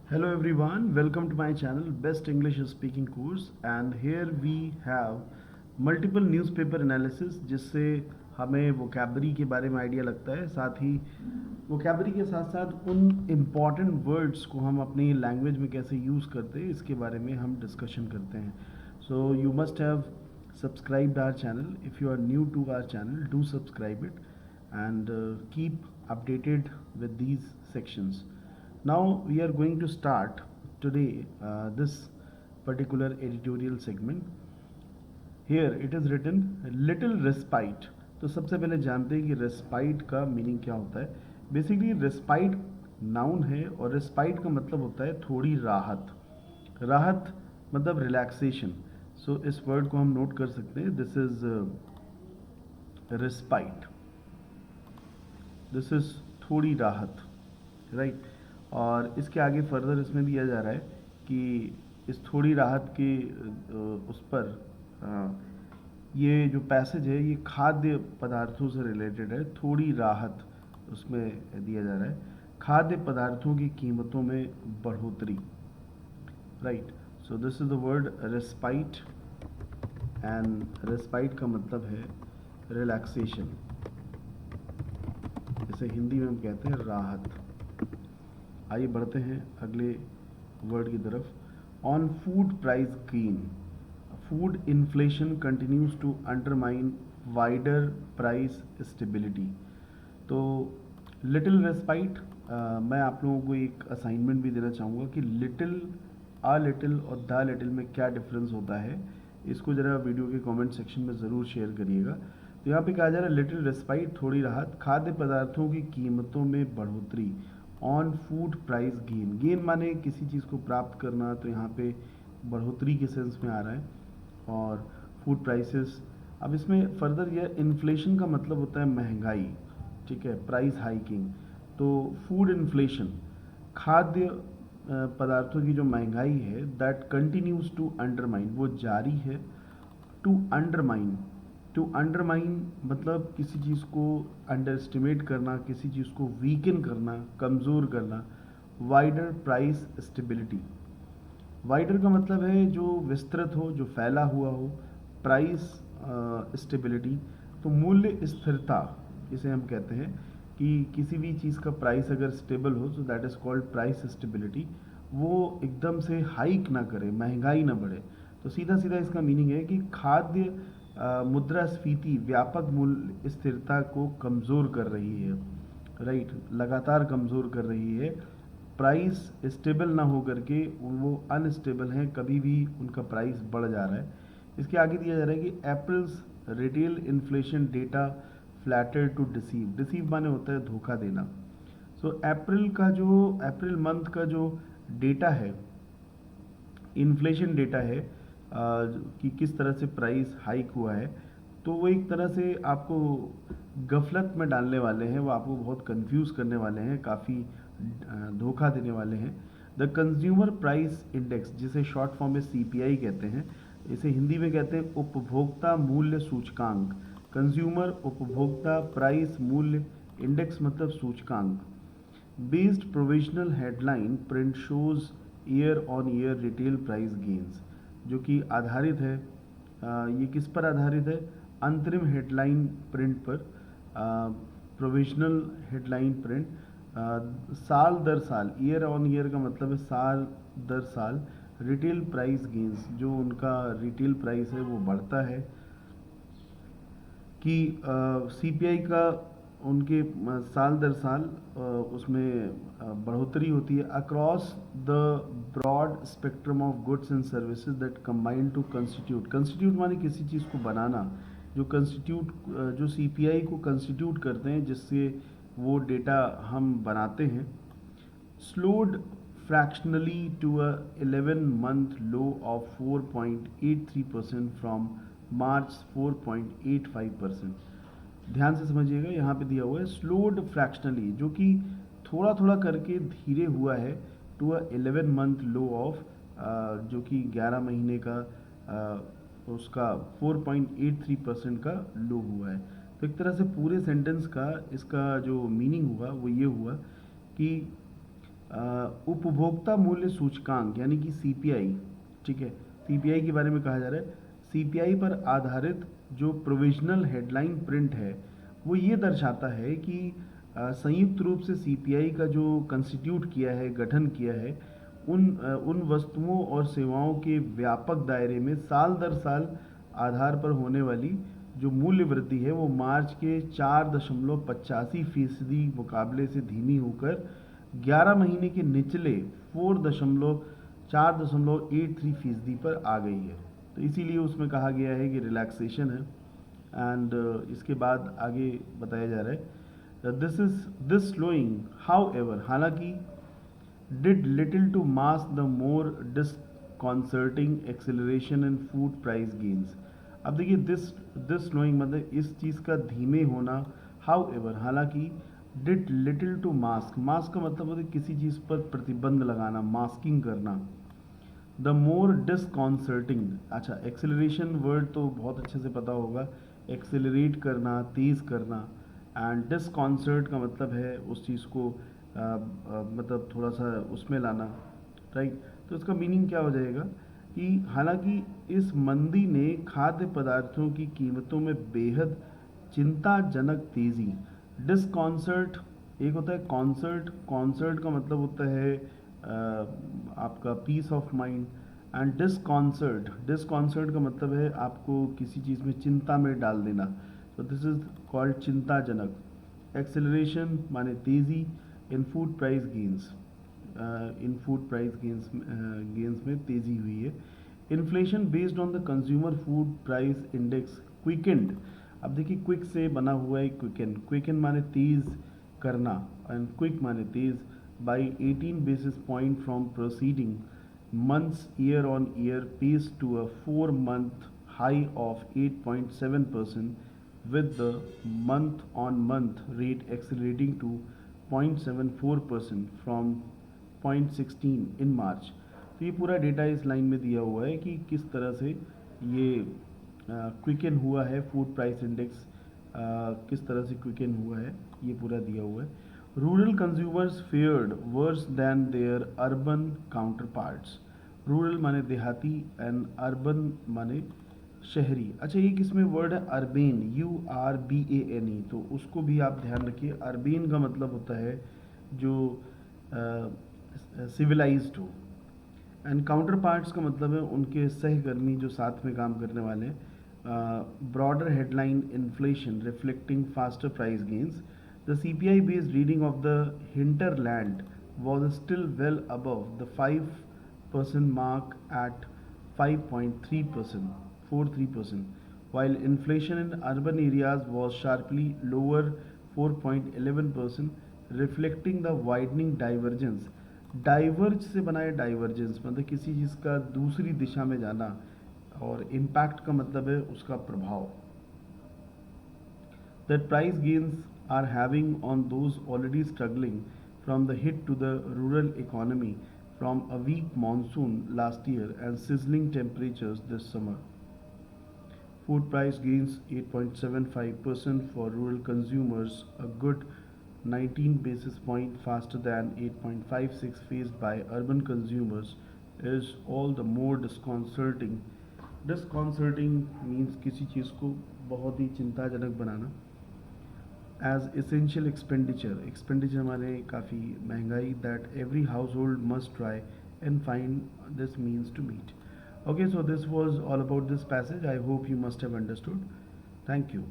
Hello everyone, welcome to my channel Best English Speaking Course and here we have multiple newspaper analysis जिससे हमें vocabulary के बारे में idea लगता है। साथ ही वोकेबलरी के साथ साथ उन इम्पॉर्टेंट वर्ड्स को हम अपनी लैंग्वेज में कैसे यूज़ करते हैं इसके बारे में हम डिस्कशन करते हैं। So you must have subscribed our channel. If you are new to our channel, do subscribe it and keep updated with these sections. Now we are going to start today this particular editorial segment. Here it is written little respite. तो सबसे पहले जानते हैं कि respite का meaning क्या होता है। बेसिकली respite नाउन है और respite का मतलब होता है थोड़ी राहत। राहत मतलब रिलैक्सेशन। सो इस वर्ड को हम नोट कर सकते हैं। This is respite, this is थोड़ी राहत, राइट। और इसके आगे फर्दर इसमें दिया जा रहा है कि इस थोड़ी राहत के उस पर ये जो पैसेज है ये खाद्य पदार्थों से रिलेटेड है। थोड़ी राहत उसमें दिया जा रहा है, खाद्य पदार्थों की कीमतों में बढ़ोतरी, right. So this is the word respite and respite का मतलब है रिलैक्सेशन। इसे हिंदी में हम कहते हैं राहत। आइए बढ़ते हैं अगले वर्ड की तरफ। On food price gain, food inflation continues to undermine wider price stability. तो लिटिल रेस्पाइट, मैं आप लोगों को एक असाइनमेंट भी देना चाहूँगा कि लिटिल, आ लिटिल और द लिटिल में क्या डिफरेंस होता है। इसको ज़रा वीडियो के कमेंट सेक्शन में ज़रूर शेयर करिएगा। तो यहाँ पे कहा जा रहा है लिटिल रेस्पाइट, थोड़ी राहत, खाद्य पदार्थों की कीमतों में बढ़ोतरी। On food price gain, gain माने किसी चीज़ को प्राप्त करना, तो यहाँ पे बढ़ोतरी के सेंस में आ रहा है। और फूड प्राइसेस, अब इसमें फर्दर यह इन्फ्लेशन का मतलब होता है महंगाई, ठीक है, प्राइस हाइकिंग। तो फूड इन्फ्लेशन, खाद्य पदार्थों की जो महंगाई है, दैट कंटिन्यूज टू अंडरमाइन, वो जारी है। टू अंडरमाइन, टू अंडरमाइन मतलब किसी चीज़ को अंडर एस्टिमेट करना, किसी चीज़ को वीकन करना, कमज़ोर करना। वाइडर प्राइस स्टेबिलिटी, वाइडर का मतलब है जो विस्तृत हो, जो फैला हुआ हो। प्राइस स्टेबिलिटी, तो मूल्य स्थिरता इसे हम कहते हैं कि किसी भी चीज़ का प्राइस अगर स्टेबल हो तो that is called price stability. वो एकदम से हाइक ना करे, महंगाई ना बढ़े। तो सीधा सीधा इसका मीनिंग है कि खाद्य मुद्रास्फीति व्यापक मूल्य स्थिरता को कमज़ोर कर रही है, राइट, लगातार कमज़ोर कर रही है। प्राइस स्टेबल ना हो करके वो अनस्टेबल हैं, कभी भी उनका प्राइस बढ़ जा रहा है। इसके आगे दिया जा रहा है कि April's retail inflation data flatter to deceive, deceive माने होता है धोखा देना। सो अप्रैल मंथ का जो डेटा है, इन्फ्लेशन डेटा है, कि किस तरह से प्राइस हाइक हुआ है, तो वो एक तरह से आपको गफलत में डालने वाले हैं, वो आपको बहुत कंफ्यूज करने वाले हैं, काफ़ी धोखा देने वाले हैं। द कंज्यूमर प्राइस इंडेक्स, जिसे शॉर्ट फॉर्म में सीपीआई कहते हैं, इसे हिंदी में कहते हैं उपभोक्ता मूल्य सूचकांक। कंज्यूमर उपभोक्ता प्राइस मूल्य, इंडेक्स मतलब सूचकांक। Based provisional headline print shows year on year retail price gains, जो कि आधारित है, ये किस पर आधारित है, अंतरिम हेडलाइन प्रिंट पर। प्रोविजनल हेडलाइन प्रिंट, साल दर साल, ईयर ऑन ईयर का मतलब है साल दर साल, रिटेल प्राइस गेन्स, जो उनका रिटेल प्राइस है वो बढ़ता है। कि सीपीआई का उनके साल दर साल उसमें बढ़ोतरी होती है across the broad spectrum of goods and services that combine to constitute, constitute माने किसी चीज़ को बनाना, जो कंस्टिट्यूट, जो सीपीआई को कंस्टिट्यूट करते हैं, जिससे वो डेटा हम बनाते हैं। Slowed fractionally to a 11-month low of 4.83% from March 4.85%। ध्यान से समझिएगा, यहाँ पे दिया हुआ है स्लोड फ्रैक्शनली, जो कि थोड़ा थोड़ा करके धीरे हुआ है, to a 11 month low of, जो कि 11 महीने का उसका 4.83% का लो हुआ है। तो एक तरह से पूरे सेंटेंस का इसका जो मीनिंग हुआ वो ये हुआ कि उपभोक्ता मूल्य सूचकांक यानी कि सीपीआई, ठीक है, सीपीआई के बारे में कहा जा रहा है। सीपीआई पर आधारित जो प्रोविजनल हेडलाइन प्रिंट है वो ये दर्शाता है कि संयुक्त रूप से सीपीआई का जो कंस्टिट्यूट किया है, गठन किया है, उन वस्तुओं और सेवाओं के व्यापक दायरे में साल दर साल आधार पर होने वाली जो मूल्य वृद्धि है वो मार्च के 4.85% मुकाबले से धीमी होकर 11 महीने के निचले 4.83% पर आ गई है। तो इसीलिए उसमें कहा गया है कि रिलैक्सेशन है। एंड इसके बाद आगे बताया जा रहा है दिस स्लोइंग हाउ एवर, हालांकि did little to mask the more disconcerting acceleration in food price gains। अब देखिए दिस स्लोइंग मतलब इस चीज़ का धीमे होना, हाउ एवर हालांकि, did little to mask, mask का मतलब होता है किसी चीज़ पर प्रतिबंध लगाना, मास्किंग करना। द मोर डिसकॉन्सर्टिंग, अच्छा एक्सेलरेशन वर्ड तो बहुत अच्छे से पता होगा, एक्सेलरेट करना, तेज़ करना। एंड डिसकॉन्सर्ट का मतलब है उस चीज़ को मतलब थोड़ा सा उसमें लाना, राइट। तो इसका मीनिंग क्या हो जाएगा कि हालांकि इस मंदी ने खाद्य पदार्थों की कीमतों में बेहद चिंताजनक तेज़ी, डिसकॉन्सर्ट एक होता है कॉन्सर्ट, कॉन्सर्ट का मतलब होता है आपका पीस ऑफ माइंड। एंड डिसकॉन्सर्ट, डिसकॉन्सर्ट का मतलब है आपको किसी चीज़ में चिंता में डाल देना। तो दिस इज कॉल्ड चिंताजनक। एक्सेलरेशन माने तेज़ी, in food price gains, in food price gains में तेज़ी हुई है। Inflation based on the consumer food price index quickened, अब देखिए क्विक से बना हुआ है क्विकन, क्विकन माने तेज़ करना एंड क्विक माने तेज़, by 18 basis point from preceding months year on year pace to a 4-month high of 8.7% with the month on month rate accelerating to 0.74% from 0.16 in March। तो ये पूरा डेटा इस line में दिया हुआ है कि किस तरह से ये क्विकन हुआ है, फूड प्राइस इंडेक्स किस तरह से क्विकन हुआ है, ये पूरा दिया हुआ है। Rural consumers fared worse than their urban counterparts, rural माने देहाती एंड अर्बन माने शहरी। अच्छा एक इसमें वर्ड है अर्बेन, URBANE, तो उसको भी आप ध्यान रखिए। अर्बेन का मतलब होता है जो सिविलाइज्ड हो, एंड काउंटर पार्ट्स का मतलब है उनके सहकर्मी जो साथ में काम करने वाले हैं। Broader headline inflation reflecting faster price gains, the CPI based reading of the hinterland was still well above the 5% mark at 5.3%, 43%, while inflation in urban areas was sharply lower 4.11%, reflecting the widening divergence। Diverge से बनाए divergence मतलब किसी चीज़ का दूसरी दिशा में जाना, और impact का मतलब है उसका प्रभाव। That price gains are having on those already struggling from the hit to the rural economy from a weak monsoon last year and sizzling temperatures this summer. Food price gains 8.75% for rural consumers, a good 19 basis point faster than 8.56 faced by urban consumers, is all the more disconcerting। Disconcerting means किसी चीज़ को बहुत ही चिंताजनक बनाना। As essential expenditure, expenditure माने काफ़ी महंगाई, that every household must try and find this means to meet। Okay, so this was all about this passage. I hope you must have understood. Thank you.